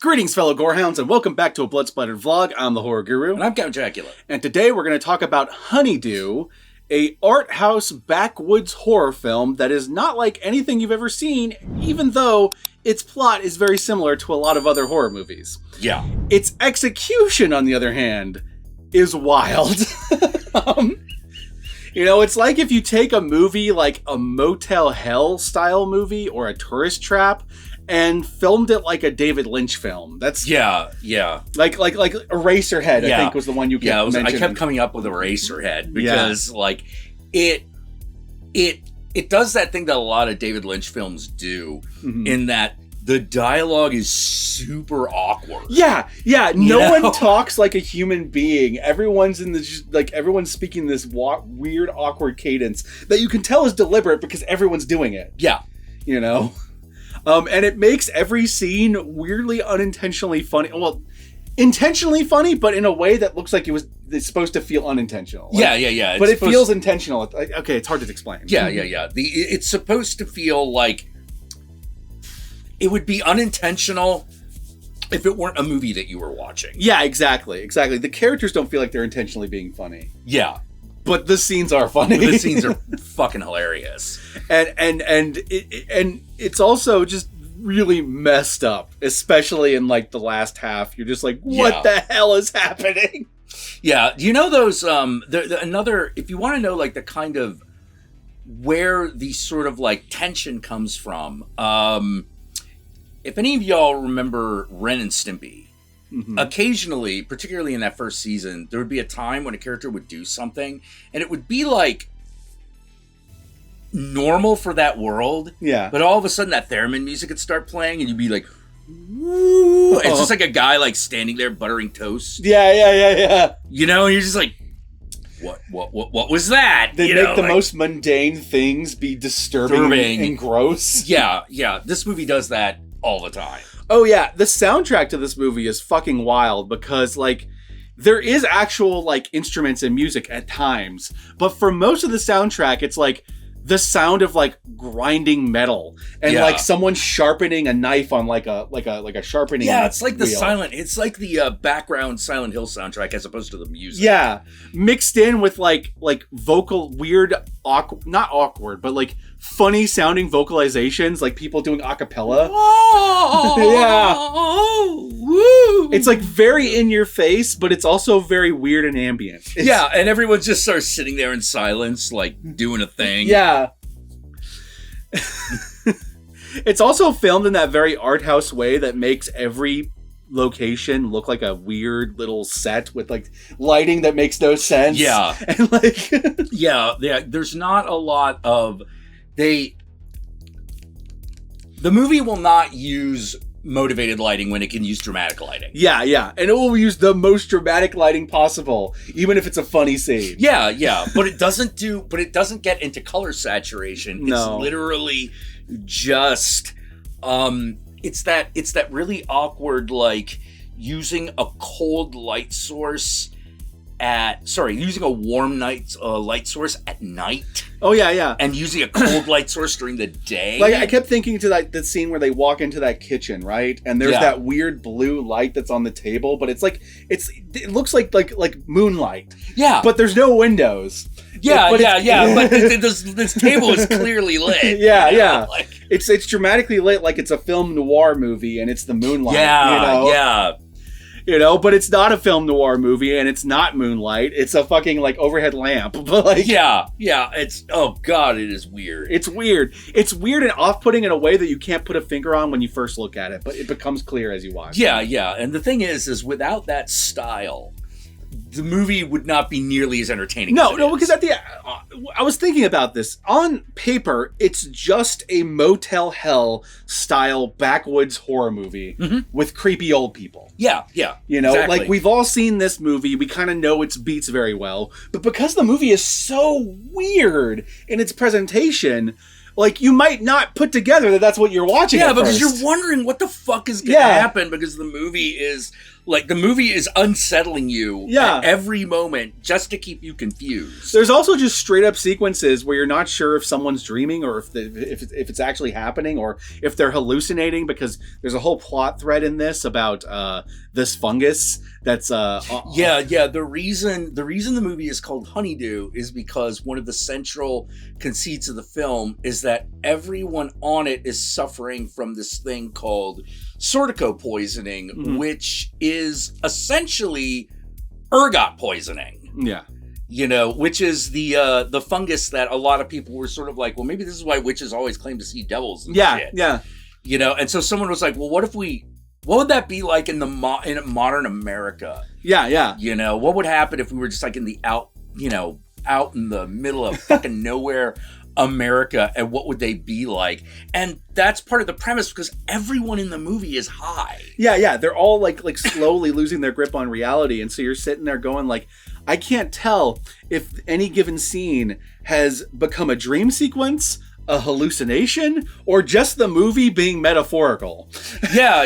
Greetings, fellow gorehounds, and welcome back to a Blood Splattered vlog. I'm the Horror Guru. And I'm Count Jackula. And today we're going to talk about Honeydew, a art house backwoods horror film that is not like anything you've ever seen, even though its plot is very similar to a lot of other horror movies. Yeah. Its execution, on the other hand, is wild. You know, it's like if you take a movie like a Motel Hell style movie or a Tourist Trap and filmed it like a David Lynch film. That's yeah. Like Eraserhead, I think was the one you kept mentioning. I kept coming up with Eraserhead because like it does that thing that a lot of David Lynch films do, in that the dialogue is super awkward. Yeah. No one talks like a human being. Everyone's in this everyone's speaking this weird, awkward cadence that you can tell is deliberate because everyone's doing it. Yeah, you know. And it makes every scene weirdly unintentionally funny. Well, intentionally funny, but in a way that looks like it's supposed to feel unintentional. Like, yeah. But it feels intentional. Okay, it's hard to explain. Yeah. It's supposed to feel like it would be unintentional if it weren't a movie that you were watching. Yeah, exactly. The characters don't feel like they're intentionally being funny. Yeah. But the scenes are funny. The scenes are fucking hilarious. And it's also just really messed up, especially in like the last half. You're just like, what the hell is happening? Yeah. Do you know those another, if you want to know like the kind of where the sort of like tension comes from, if any of y'all remember Ren and Stimpy, occasionally, particularly in that first season, there would be a time when a character would do something and it would be like normal for that world. Yeah. But all of a sudden that theremin music would start playing and you'd be like, woo. It's just like a guy like standing there buttering toast. Yeah. You know, and you're just like, what was that? They make the most mundane things be disturbing and gross. Yeah. This movie does that all the time. Oh yeah, the soundtrack to this movie is fucking wild because like there is actual like instruments and music at times, but for most of the soundtrack it's like the sound of like grinding metal and like someone sharpening a knife on like a sharpening wheel. It's like the background Silent Hill soundtrack as opposed to the music. Yeah, mixed in with like vocal weird not awkward, but like funny sounding vocalizations, like people doing a cappella. It's like very in your face, but it's also very weird and ambient. And everyone just starts sitting there in silence, like doing a thing. Yeah. It's also filmed in that very art house way that makes every location look like a weird little set with like lighting that makes no sense. Yeah. And like there's not a lot of the movie will not use motivated lighting when it can use dramatic lighting. Yeah. And it will use the most dramatic lighting possible, even if it's a funny scene. Yeah. But it doesn't get into color saturation. No. It's literally just it's that really awkward like using a cold light source using a warm light source at night. Oh yeah. And using a cold light source during the day. Like I kept thinking to like the scene where they walk into that kitchen, right? And there's that weird blue light that's on the table, but it looks like moonlight. Yeah. But there's no windows. Yeah. But this table is clearly lit. Yeah. Like, it's dramatically lit like it's a film noir movie and it's the moonlight. Yeah. You know, but it's not a film noir movie and it's not moonlight. It's a fucking like overhead lamp. But like it's oh god, it is weird. It's weird and off-putting in a way that you can't put a finger on when you first look at it, but it becomes clear as you watch. Yeah. And the thing is without that style, the movie would not be nearly as entertaining. No, because I was thinking about this. On paper, it's just a Motel Hell style backwoods horror movie with creepy old people. Yeah. You know, exactly. like we've all seen this movie. We kind of know its beats very well. But because the movie is so weird in its presentation, like you might not put together that that's what you're watching. Yeah, at because first. you're wondering what the fuck is going to happen, because the movie is unsettling you at every moment just to keep you confused. There's also just straight up sequences where you're not sure if someone's dreaming or if it's actually happening or if they're hallucinating, because there's a whole plot thread in this about this fungus that's the reason the movie is called Honeydew is because one of the central conceits of the film is that everyone on it is suffering from this thing called Sortico poisoning, which is essentially ergot poisoning. Yeah. You know, which is the fungus that a lot of people were sort of like, well, maybe this is why witches always claim to see devils and shit. Yeah. You know, and so someone was like, well, what would that be like in modern America? Yeah. You know, what would happen if we were just like in the out in the middle of fucking nowhere America, and what would they be like? And that's part of the premise, because everyone in the movie is high. Yeah, they're all like slowly losing their grip on reality, and so you're sitting there going like, I can't tell if any given scene has become a dream sequence, a hallucination, or just the movie being metaphorical. Yeah,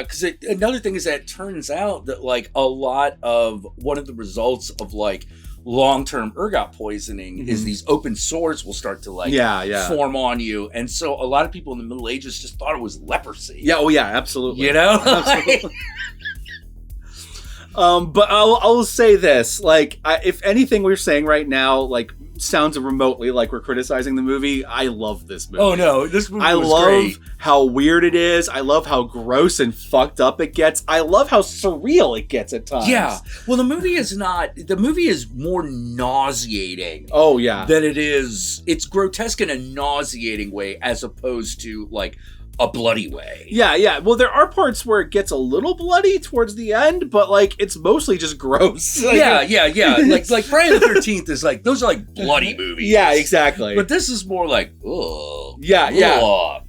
because another thing is that it turns out that like a lot of one of the results of like long-term ergot poisoning is these open sores will start to like form on you, and so a lot of people in the Middle Ages just thought it was leprosy. Absolutely. You know, absolutely. But I'll say this, like, if anything we're saying right now like sounds remotely like we're criticizing the movie, I love this movie. Oh no, this movie was great. How weird it is. I love how gross and fucked up it gets. I love how surreal it gets at times. Yeah. Well, the movie is more nauseating. Oh yeah. Than it is. It's grotesque in a nauseating way as opposed to like a bloody way. Yeah. Well, there are parts where it gets a little bloody towards the end, but like it's mostly just gross. Like, yeah. like Friday the 13th is like, those are like bloody movies. Yeah, exactly. But this is more like, oh. Yeah.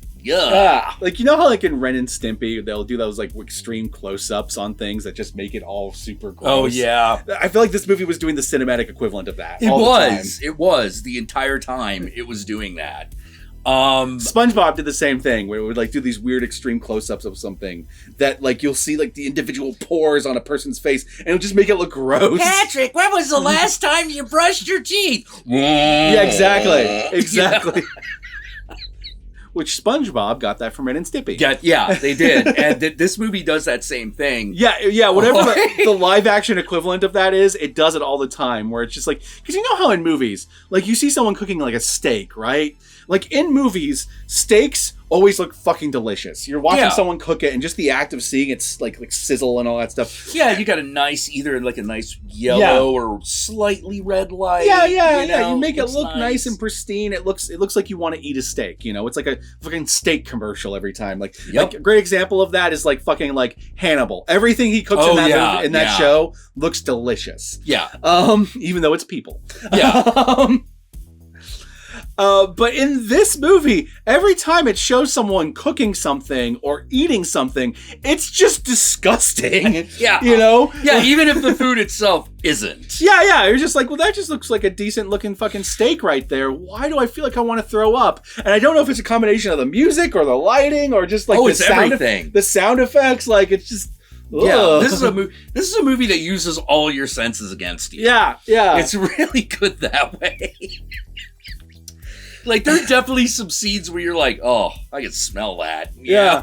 Like, you know how like in Ren and Stimpy, they'll do those like extreme close-ups on things that just make it all super gross. Oh yeah. I feel like this movie was doing the cinematic equivalent of that. It was the entire time it was doing that. SpongeBob did the same thing where it would like do these weird extreme close-ups of something that like you'll see like the individual pores on a person's face and it'll just make it look gross. Patrick, when was the last time you brushed your teeth? Yeah, exactly. Which SpongeBob got that from Ren and Stimpy. Yeah, they did. And this movie does that same thing. Yeah, whatever the live action equivalent of that is, it does it all the time, where it's just like, because you know how in movies, like you see someone cooking like a steak, right? Like in movies, steaks always look fucking delicious. You're watching someone cook it, and just the act of seeing it like sizzle and all that stuff. Yeah, you got a nice, either like a nice yellow or slightly red light. Yeah. You make it look nice and pristine. It looks like you want to eat a steak. You know, it's like a fucking steak commercial every time. Like a great example of that is like fucking like Hannibal. Everything he cooks in that show looks delicious. Yeah. Even though it's people. Yeah. But in this movie, every time it shows someone cooking something or eating something, it's just disgusting. Yeah. You know? Yeah, even if the food itself isn't. Yeah. You're just like, well, that just looks like a decent looking fucking steak right there. Why do I feel like I want to throw up? And I don't know if it's a combination of the music or the lighting or just like the sound effects. Like, it's just... Yeah, this is a movie that uses all your senses against you. Yeah. It's really good that way. Like, there are definitely some scenes where you're like, oh, I can smell that. Yeah.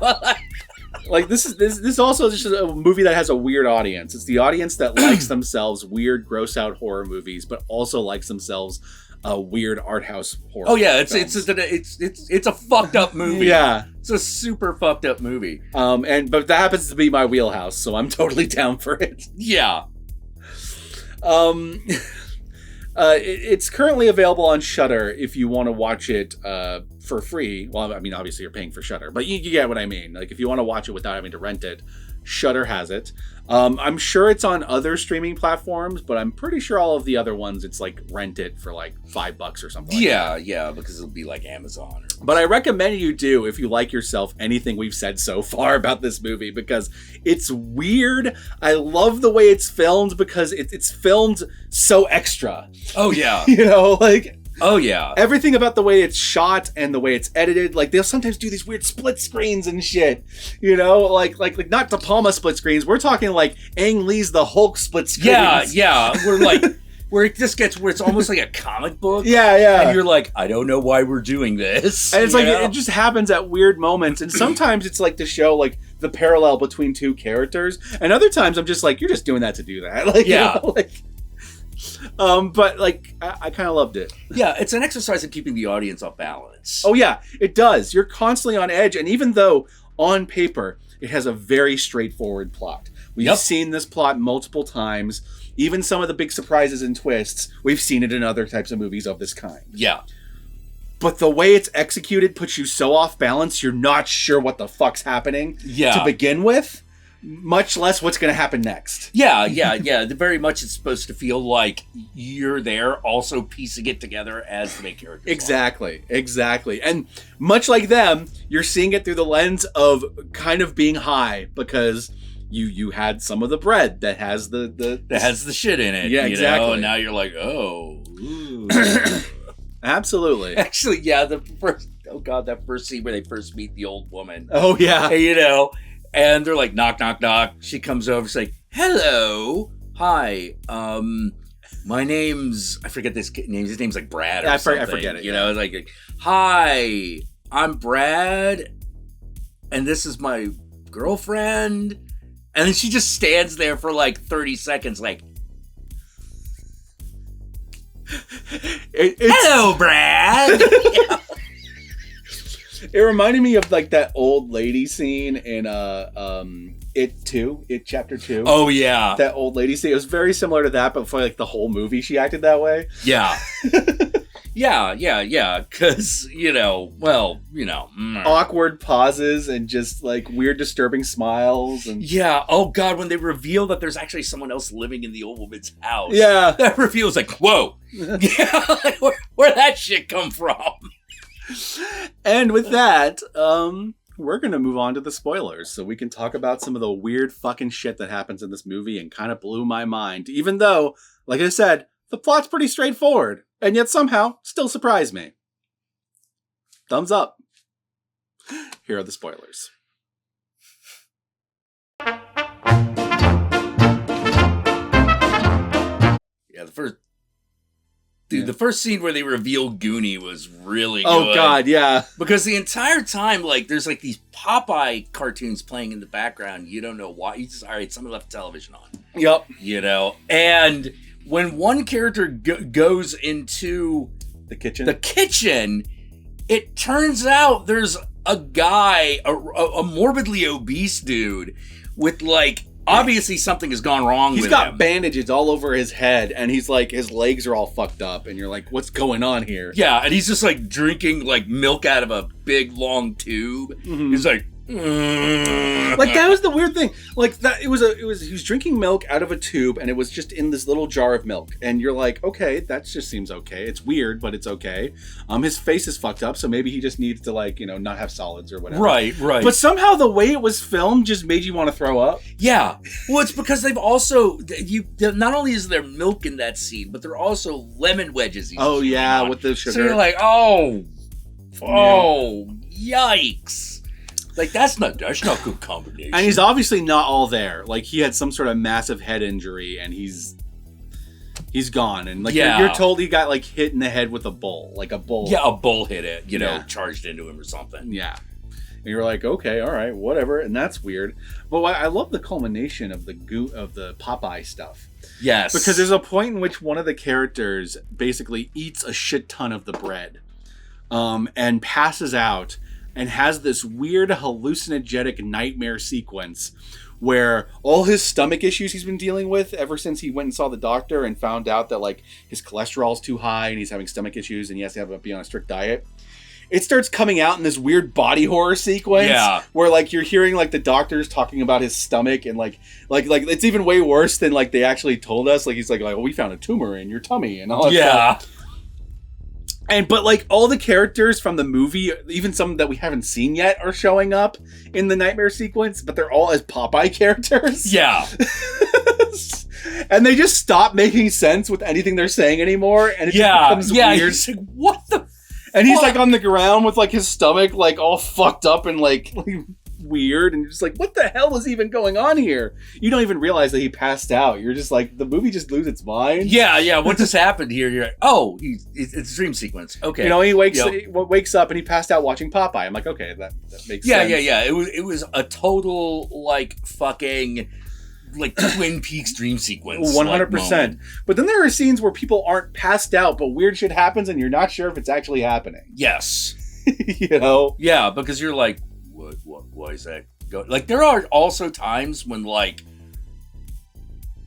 Like, this also is just a movie that has a weird audience. It's the audience that likes themselves weird, gross-out horror movies, but also likes themselves weird art house horror. Oh, yeah, it's a fucked up movie. Yeah. It's a super fucked up movie. But that happens to be my wheelhouse, so I'm totally down for it. Yeah. It's currently available on Shudder if you want to watch it for free. Well, I mean, obviously you're paying for Shudder, but you get what I mean. Like, if you want to watch it without having to rent it, Shudder has it. I'm sure it's on other streaming platforms, but I'm pretty sure all of the other ones, it's like rent it for like $5 or something like that. Yeah, because it'll be like Amazon. But I recommend you do, if you like yourself, anything we've said so far about this movie, because it's weird. I love the way it's filmed because it's filmed so extra. Oh, yeah. You know, like... Oh, yeah. Everything about the way it's shot and the way it's edited, like they'll sometimes do these weird split screens and shit, you know, like not De Palma split screens. We're talking like Ang Lee's The Hulk split screens. Yeah. We're like, where it just gets where it's almost like a comic book. Yeah. And you're like, I don't know why we're doing this. And it's like, it just happens at weird moments. And sometimes it's like to show like the parallel between two characters. And other times I'm just like, you're just doing that to do that. Like, yeah. You know, like, but like, I kind of loved it. Yeah. It's an exercise in keeping the audience off balance. Oh yeah, it does. You're constantly on edge. And even though on paper, it has a very straightforward plot. We've seen this plot multiple times. Even some of the big surprises and twists, we've seen it in other types of movies of this kind. Yeah. But the way it's executed puts you so off balance, you're not sure what the fuck's happening to begin with, much less what's going to happen next. Yeah. Very much it's supposed to feel like you're there also piecing it together as the main character. Exactly. And much like them, you're seeing it through the lens of kind of being high because... You had some of the bread that has that has the shit in it. Yeah, exactly. You know? And now you're like, oh, absolutely. Actually, yeah. That first scene where they first meet the old woman. Oh yeah. And, you know, and they're like, knock, knock, knock. She comes over, she's like, hello, hi. My name's I forget this name. His name's like Brad or something. I forget it. You know, like, hi, I'm Brad, and this is my girlfriend. And then she just stands there for like 30 seconds like, hello, Brad! It reminded me of like that old lady scene in It Chapter 2. Oh, yeah. That old lady scene. It was very similar to that, but for like the whole movie she acted that way. Yeah. Yeah. Because, you know, awkward pauses and just like weird, disturbing smiles. And yeah. Oh, God, when they reveal that there's actually someone else living in the old woman's house. Yeah. That reveal is like, whoa. Yeah. Like, where'd that shit come from? And with that, we're going to move on to the spoilers so we can talk about some of the weird fucking shit that happens in this movie and kind of blew my mind. Even though, like I said, the plot's pretty straightforward. And yet somehow still surprised me. Thumbs up. Here are the spoilers. Yeah, the first scene where they reveal Goonie was really good. Oh, God, yeah. Because the entire time, like, there's like these Popeye cartoons playing in the background. You don't know why. You just, all right, somebody left television on. Yep. You know, and when one character goes into the kitchen, it turns out there's a guy, a morbidly obese dude with like, obviously something has gone wrong with him. He's got bandages all over his head and he's like, his legs are all fucked up and you're like, what's going on here? Yeah, and he's just like drinking like milk out of a big long tube. Mm-hmm. He's like, like that was the weird thing. Like that he was drinking milk out of a tube and it was just in this little jar of milk. And you're like, okay, that just seems okay. It's weird, but it's okay. His face is fucked up, so maybe he just needs to like, you know, not have solids or whatever. Right. But somehow the way it was filmed just made you want to throw up. Yeah. Well, it's because they've also not only is there milk in that scene, but there are also lemon wedges. Oh yeah, with the sugar. So you're like, oh, yikes. Like, that's not good combination. And he's obviously not all there. Like, he had some sort of massive head injury, and he's gone. And, like, you're told he got, like, hit in the head with a bull. Like, a bull. Yeah, a bull hit it, know, charged into him or something. Yeah. And you're like, okay, all right, whatever. And that's weird. But I love the culmination of the Popeye stuff. Yes. Because there's a point in which one of the characters basically eats a shit ton of the bread. And passes out. And has this weird hallucinogenic nightmare sequence where all his stomach issues he's been dealing with ever since he went and saw the doctor and found out that like his cholesterol's too high and he's having stomach issues and he has to be on a strict diet. It starts coming out in this weird body horror sequence where like you're hearing like the doctors talking about his stomach and like it's even way worse than like they actually told us. Like he's like, well, we found a tumor in your tummy and all that stuff. But like all the characters from the movie, even some that we haven't seen yet, are showing up in the nightmare sequence, but they're all as Popeye characters. Yeah. And they just stop making sense with anything they're saying anymore, and it just becomes weird. He's like, what the And he's like on the ground with like his stomach like all fucked up and like weird, and you're just like, what the hell is even going on here? You don't even realize that he passed out. You're just like, the movie just loses its mind. Yeah, what just happened here? You're like, oh, it's a dream sequence. Okay. You know, he wakes up and he passed out watching Popeye. I'm like, okay, that makes sense. Yeah. It was a total like fucking like Twin Peaks dream sequence. 100%. But then there are scenes where people aren't passed out, but weird shit happens and you're not sure if it's actually happening. Yes. You know? Yeah, because you're like, why is that going? Like, there are also times when, like,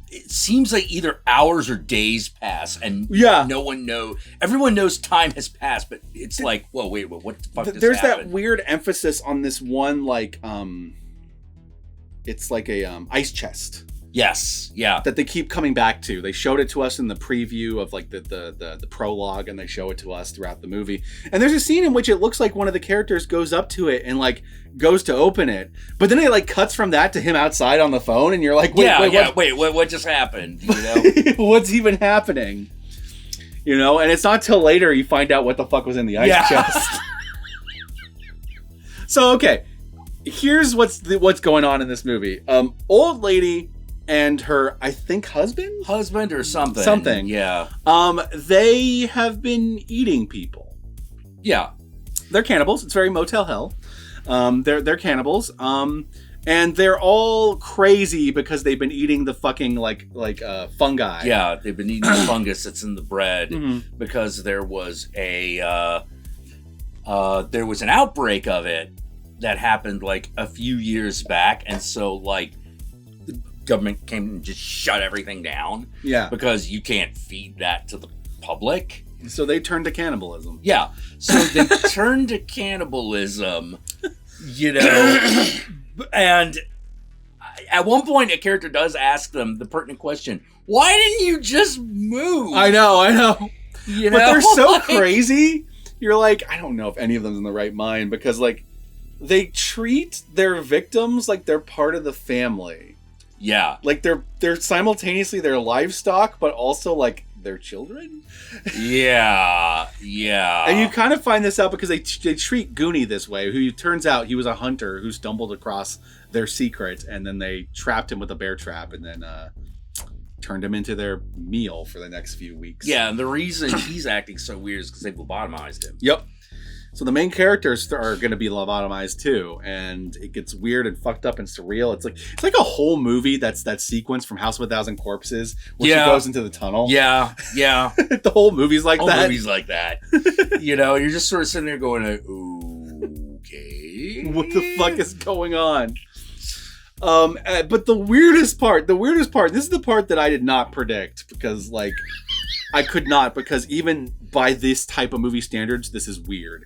it seems like either hours or days pass and no one knows. Everyone knows time has passed, but it's like, whoa, wait, what the fuck just There's happened? that weird emphasis on this one, like, it's like a ice chest. Yes, yeah. That they keep coming back to. They showed it to us in the preview of like the prologue, and they show it to us throughout the movie. And there's a scene in which it looks like one of the characters goes up to it and like goes to open it, but then it like cuts from that to him outside on the phone, and you're like, wait, what just happened? You know, what's even happening? You know, and it's not till later you find out what the fuck was in the ice chest. So okay, here's what's going on in this movie. Old lady and her, I think, husband or something. Yeah. They have been eating people. Yeah. They're cannibals. It's very Motel Hell. They're cannibals. And they're all crazy because they've been eating the fucking like fungi. Yeah, they've been eating the fungus that's in the bread because there was an outbreak of it that happened like a few years back, and so like the government came and just shut everything down. Yeah, because you can't feed that to the public. So they turned to cannibalism. Yeah, so they turned to cannibalism. You know, and at one point, a character does ask them the pertinent question: "Why didn't you just move?" I know. You know, but they're so crazy. You're like, I don't know if any of them's in the right mind, because like they treat their victims like they're part of the family. Yeah, like they're simultaneously their livestock, but also like their children. Yeah. And you kind of find this out because they treat Goonie this way, who turns out he was a hunter who stumbled across their secret, and then they trapped him with a bear trap, and then turned him into their meal for the next few weeks. Yeah, and the reason he's acting so weird is because they lobotomized him. Yep. So the main characters are going to be lobotomized too, and it gets weird and fucked up and surreal. It's like a whole movie that's that sequence from House of a Thousand Corpses where she goes into the tunnel. Yeah. The whole movie's like that. You know, you're just sort of sitting there going, okay, what the fuck is going on? But the weirdest part, this is the part that I did not predict, because like I could not, because even by this type of movie standards, this is weird.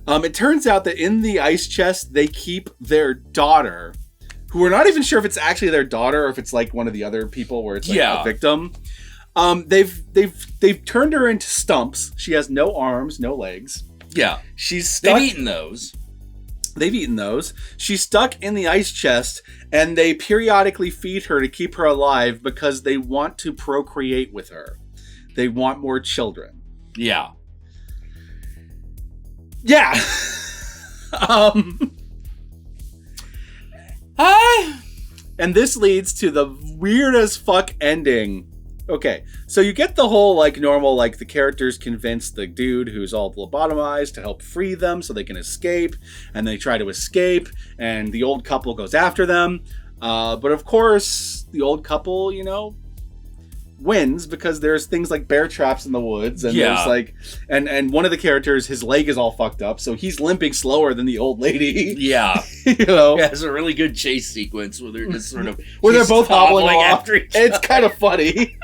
It turns out that in the ice chest, they keep their daughter, who we're not even sure if it's actually their daughter or if it's like one of the other people where it's like a victim. They've turned her into stumps. She has no arms, no legs. Yeah. She's stuck. They've eaten those. She's stuck in the ice chest, and they periodically feed her to keep her alive because they want to procreate with her. They want more children. Yeah. Yeah. And this leads to the weird as fuck ending. Okay, so you get the whole like normal, like the characters convince the dude who's all lobotomized to help free them so they can escape, and they try to escape, and the old couple goes after them. But of course, the old couple, you know, wins because there's things like bear traps in the woods, and there's like, and one of the characters, his leg is all fucked up, so he's limping slower than the old lady. Yeah. You know? Yeah, it's a really good chase sequence where they're just sort of where they're both hobbling after each other. It's kind of funny.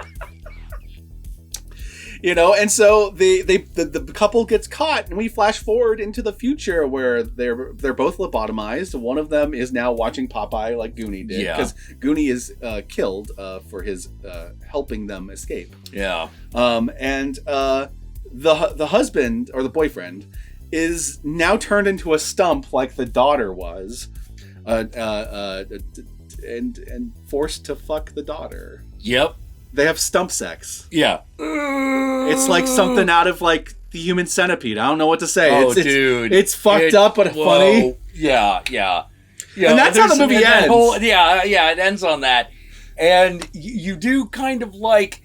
You know, and so the couple gets caught, and we flash forward into the future where they're both lobotomized. One of them is now watching Popeye like Goonie did, because Goonie is killed for his helping them escape. Yeah. And the husband or the boyfriend is now turned into a stump like the daughter was, and forced to fuck the daughter. Yep. They have stump sex. Yeah. It's like something out of like the Human Centipede. I don't know what to say. Oh, dude. It's fucked up but funny. Yeah. And that's how the movie ends. It ends on that. And you do kind of like,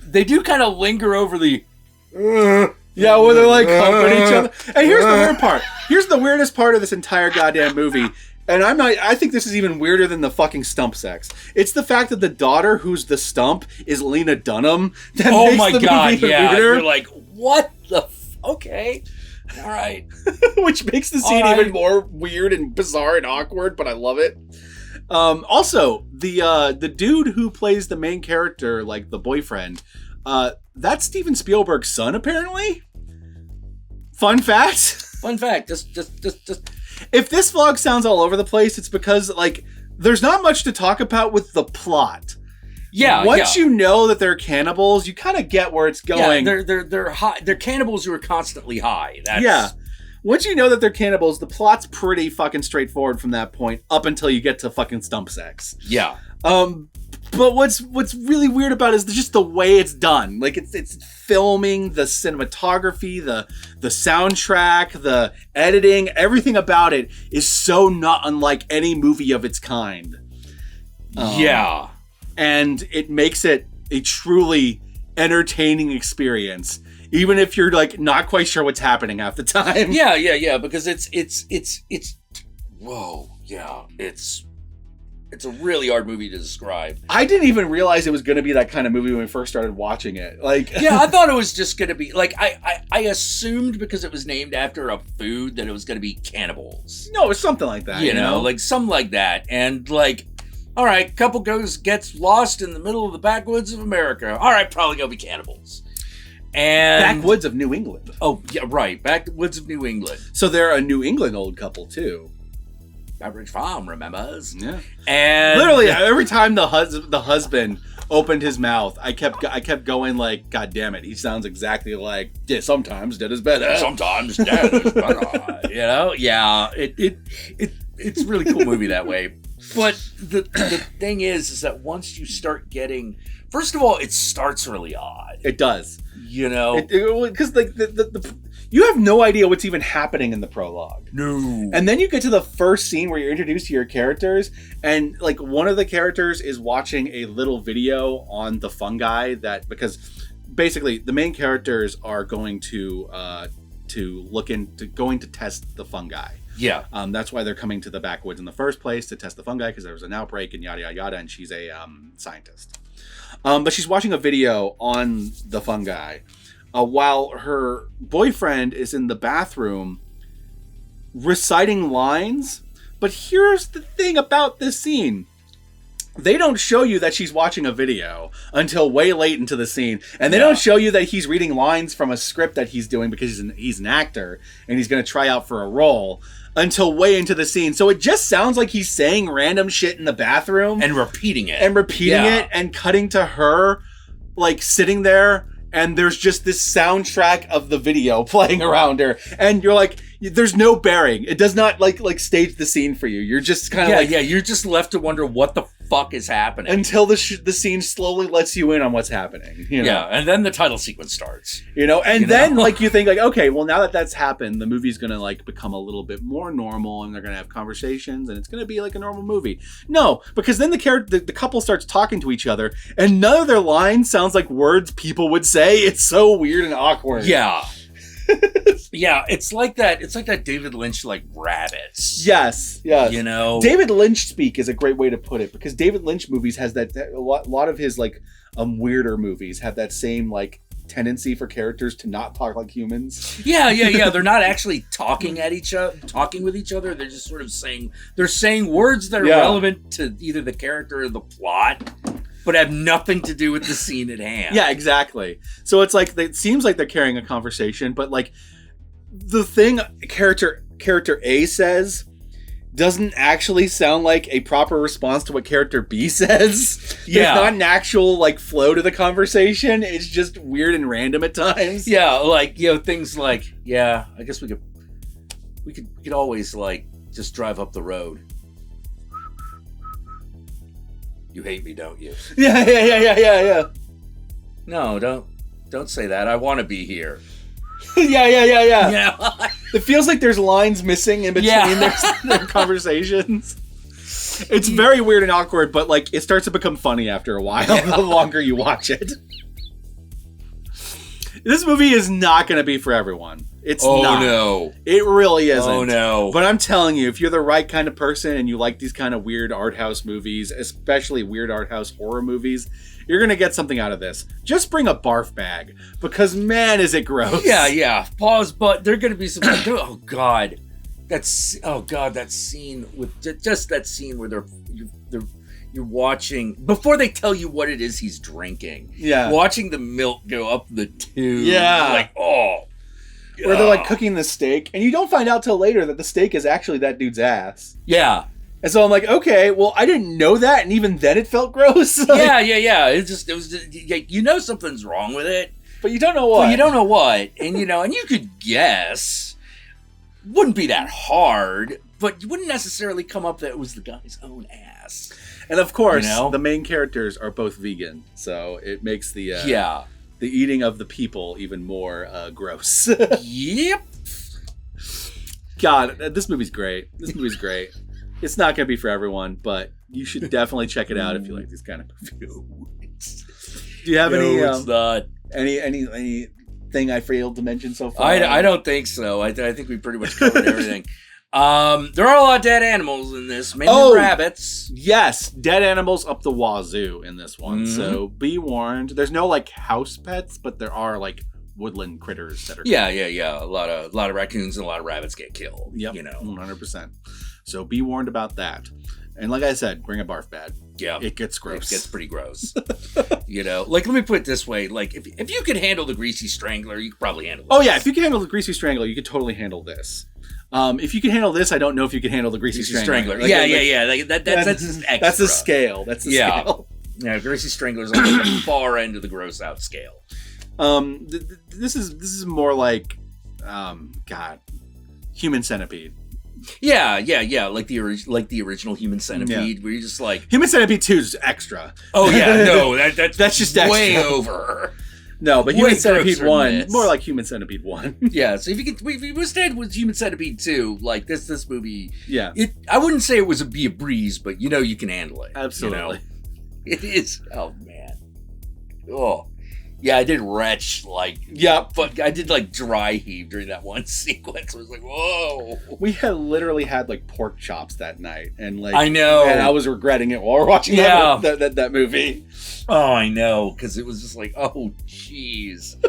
they do kind of linger over the... Yeah, where they're like humping each other. And here's the weird part. Here's the weirdest part of this entire goddamn movie. And I think this is even weirder than the fucking stump sex. It's the fact that the daughter who's the stump is Lena Dunham. That oh makes my the god, movie yeah. weirder. You're like, what the okay. All right. Which makes the scene even more weird and bizarre and awkward, but I love it. Also, the dude who plays the main character, like the boyfriend, that's Steven Spielberg's son, apparently. Fun fact. Just. If this vlog sounds all over the place, it's because like there's not much to talk about with the plot. Yeah. Once you know that they're cannibals, you kind of get where it's going. Yeah, they're high. They're cannibals who are constantly high. Once you know that they're cannibals, the plot's pretty fucking straightforward from that point up until you get to fucking stump sex. Yeah. But what's really weird about it is just the way it's done. Like it's filming, the cinematography, the soundtrack, the editing, everything about it is so not unlike any movie of its kind. Yeah. And it makes it a truly entertaining experience, even if you're like not quite sure what's happening half the time. Yeah, because it's whoa, yeah, it's a really hard movie to describe. I didn't even realize it was going to be that kind of movie when we first started watching it. Like, yeah, I thought it was just going to be like I assumed because it was named after a food that it was going to be cannibals. No, it was something like that. You know, like something like that, and like. All right, couple gets lost in the middle of the backwoods of America. All right, probably gonna be cannibals. And backwoods of New England. Oh, yeah, right. Backwoods of New England. So they're a New England old couple too. Pepperidge Farm remembers. Yeah. And literally every time the husband opened his mouth, I kept going like, God damn it, he sounds exactly like sometimes dead is better. Sometimes dead is better. You know? Yeah. It's a really cool movie that way. But the thing is that once you start getting, first of all, it starts really odd. It does, you know, because like you have no idea what's even happening in the prologue. No, and then you get to the first scene where you're introduced to your characters, and like one of the characters is watching a little video on the fungi because basically the main characters are going to test the fungi. Yeah. That's why they're coming to the backwoods in the first place, to test the fungi, because there was an outbreak and yada, yada, yada, and she's a scientist. But she's watching a video on the fungi while her boyfriend is in the bathroom reciting lines. But here's the thing about this scene. They don't show you that she's watching a video until way late into the scene. And they don't show you that he's reading lines from a script that he's doing because he's an actor and he's going to try out for a role until way into the scene. So it just sounds like he's saying random shit in the bathroom. And repeating it. And cutting to her, like, sitting there. And there's just this soundtrack of the video playing around her. And you're like, there's no bearing. It does not, like stage the scene for you. You're just kind of you're just left to wonder what the fuck is happening. Until the scene slowly lets you in on what's happening. You know? Yeah, and then the title sequence starts. You know, and then like you think like, okay, well now that that's happened, the movie's gonna like become a little bit more normal, and they're gonna have conversations, and it's gonna be like a normal movie. No, because then the couple starts talking to each other, and none of their lines sounds like words people would say. It's so weird and awkward. Yeah. Yeah, it's like that David Lynch like rabbits. Yes. You know, David Lynch speak is a great way to put it, because David Lynch movies has that a lot of his like weirder movies have that same like tendency for characters to not talk like humans. Yeah. They're not actually talking with each other. They're just sort of saying words that are relevant to either the character or the plot, but have nothing to do with the scene at hand. Yeah, exactly. So it's like, it seems like they're carrying a conversation, but like the thing character A says doesn't actually sound like a proper response to what character B says. Yeah. There's not an actual like flow to the conversation. It's just weird and random at times. Yeah, like, you know, things like, yeah, I guess we could always like just drive up the road. You hate me, don't you? Yeah. No, don't say that. I want to be here. Yeah. Yeah. It feels like there's lines missing in between their conversations. It's very weird and awkward, but like it starts to become funny after a while the longer you watch it. This movie is not going to be for everyone. It's not. Oh, no. It really isn't. Oh, no. But I'm telling you, if you're the right kind of person and you like these kind of weird art house movies, especially weird art house horror movies, you're going to get something out of this. Just bring a barf bag, because man, is it gross. Yeah. Pause, but there are going to be some... oh, God. That scene with... Just that scene where you're watching, before they tell you what it is he's drinking. Yeah. Watching the milk go up the tube. Yeah. Like, oh. Where they're like cooking the steak, and you don't find out till later that the steak is actually that dude's ass. Yeah. And so I'm like, okay, well, I didn't know that, and even then it felt gross. Yeah. It was just, something's wrong with it. But you don't know what. And you could guess. Wouldn't be that hard, but you wouldn't necessarily come up that it was the guy's own ass. And of course, the main characters are both vegan, so it makes the eating of the people even more gross. Yep. God, this movie's great. It's not going to be for everyone, but you should definitely check it out if you like these kind of movies. Do you have it's not. anything I failed to mention so far? I don't think so. I think we pretty much covered everything. There are a lot of dead animals in this, mainly rabbits. Yes, dead animals up the wazoo in this one. Mm-hmm. So be warned. There's no like house pets, but there are like woodland critters that are Yeah. A lot of raccoons and a lot of rabbits get killed. Yep, 100%. So be warned about that. And like I said, bring a barf bag. Yeah, it gets gross. It gets pretty gross. Like let me put it this way: like if you could handle the greasy strangler, you could probably handle this. Oh yeah, if you can handle the greasy strangler, you could totally handle this. If you can handle this, I don't know if you can handle the greasy strangler. Like, that's extra. That's the scale. That's the scale. Yeah, greasy strangler is on the far end of the gross out scale. This is more like, Human Centipede. Yeah, like the original Human Centipede, where you're just like Human Centipede 2 is extra. Oh yeah, no, that's just way extra. over. No, but Human Centipede 1, more like Human Centipede 1. Yeah, so if you instead with Human Centipede 2, like this movie, I wouldn't say it was be a breeze, but you can handle it. Absolutely. It is. Oh man. Oh. Yeah, I did retch, but I did, dry heave during that one sequence. I was like, whoa. We had literally had, pork chops that night. And, I know. And I was regretting it while we were watching that movie. Oh, I know. Because it was just like, oh, jeez.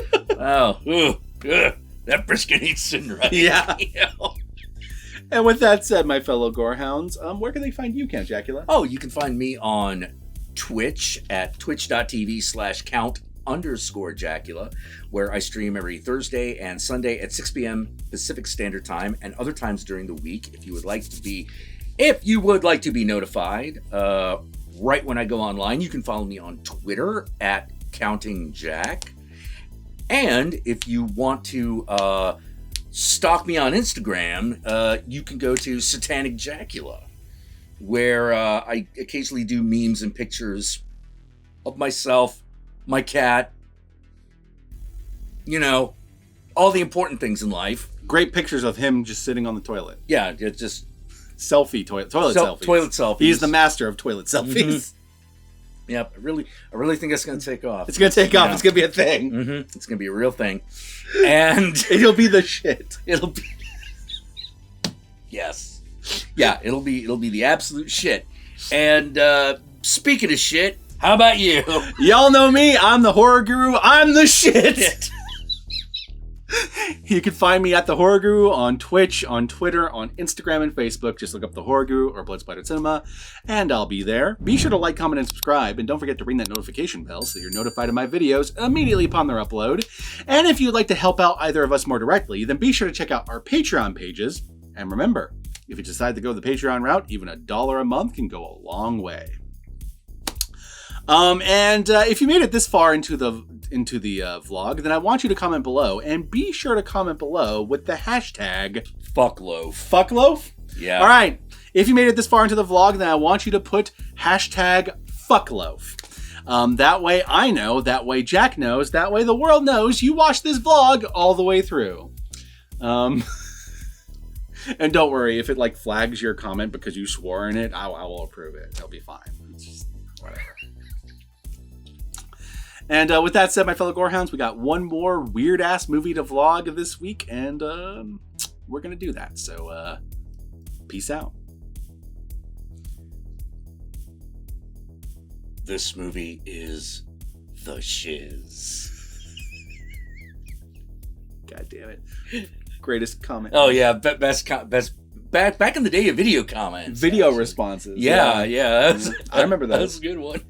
That brisket needs Cinderella. Yeah. And with that said, my fellow gorehounds, where can they find you, Count Jackula? Oh, you can find me on Twitch at twitch.tv/count_Jackula, where I stream every Thursday and Sunday at 6 p.m. Pacific Standard Time and other times during the week. If you would like to be notified right when I go online, you can follow me on Twitter at CountingJack. And if you want to stalk me on Instagram, you can go to Satanic Jackula, where I occasionally do memes and pictures of myself, my cat, all the important things in life. Great pictures of him just sitting on the toilet. Yeah, it's just toilet selfies. Toilet selfies. He's the master of toilet selfies. Mm-hmm. Yep, I really think that's going to take off. It's going to take off. It's going to be a thing. Mm-hmm. It's going to be a real thing, and it'll be the shit. It'll be yes, yeah. It'll be the absolute shit. And speaking of shit. How about you? Y'all know me. I'm the horror guru. I'm the shit. You can find me at the Horror Guru on Twitch, on Twitter, on Instagram, and Facebook. Just look up the Horror Guru or Blood Splattered Cinema, and I'll be there. Be sure to like, comment, and subscribe, and don't forget to ring that notification bell so you're notified of my videos immediately upon their upload. And if you'd like to help out either of us more directly, then be sure to check out our Patreon pages. And remember, if you decide to go the Patreon route, even $1 a month can go a long way. If you made it this far into the vlog, then I want you to comment below, and be sure to comment below with the hashtag fuckloaf. Fuckloaf? Yeah. All right. If you made it this far into the vlog, then I want you to put hashtag fuckloaf. That way I know, that way Jack knows, that way the world knows you watched this vlog all the way through. And don't worry, if it like flags your comment because you swore in it, I will approve it. It'll be fine. It's just whatever. And with that said, my fellow Gorehounds, we got one more weird-ass movie to vlog this week, and we're going to do that. So, peace out. This movie is the shiz. God damn it. Greatest comment. Oh, yeah. Best back in the day of video comments. Video responses. Yeah. I remember those. That was a good one.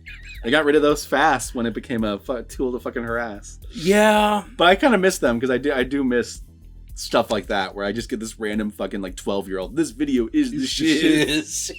They got rid of those fast when it became a tool to fucking harass. Yeah. But I kind of miss them because I do miss stuff like that where I just get this random fucking like 12-year-old. This video is the shit.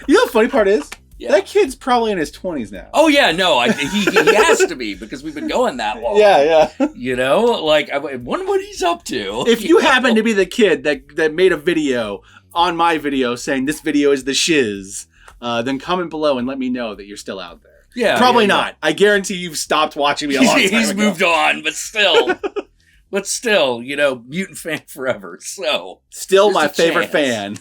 You know what the funny part is? Yeah. That kid's probably in his 20s now. Oh, yeah. No, he has to be because we've been going that long. Yeah. You know, like, I wonder what he's up to. If you happen to be the kid that made a video on my video saying this video is the shiz, then comment below and let me know that you're still out there. Yeah. Probably not. I guarantee you've stopped watching me a long time He's ago. moved on, but still, you know, mutant fan forever. So still my favorite fan.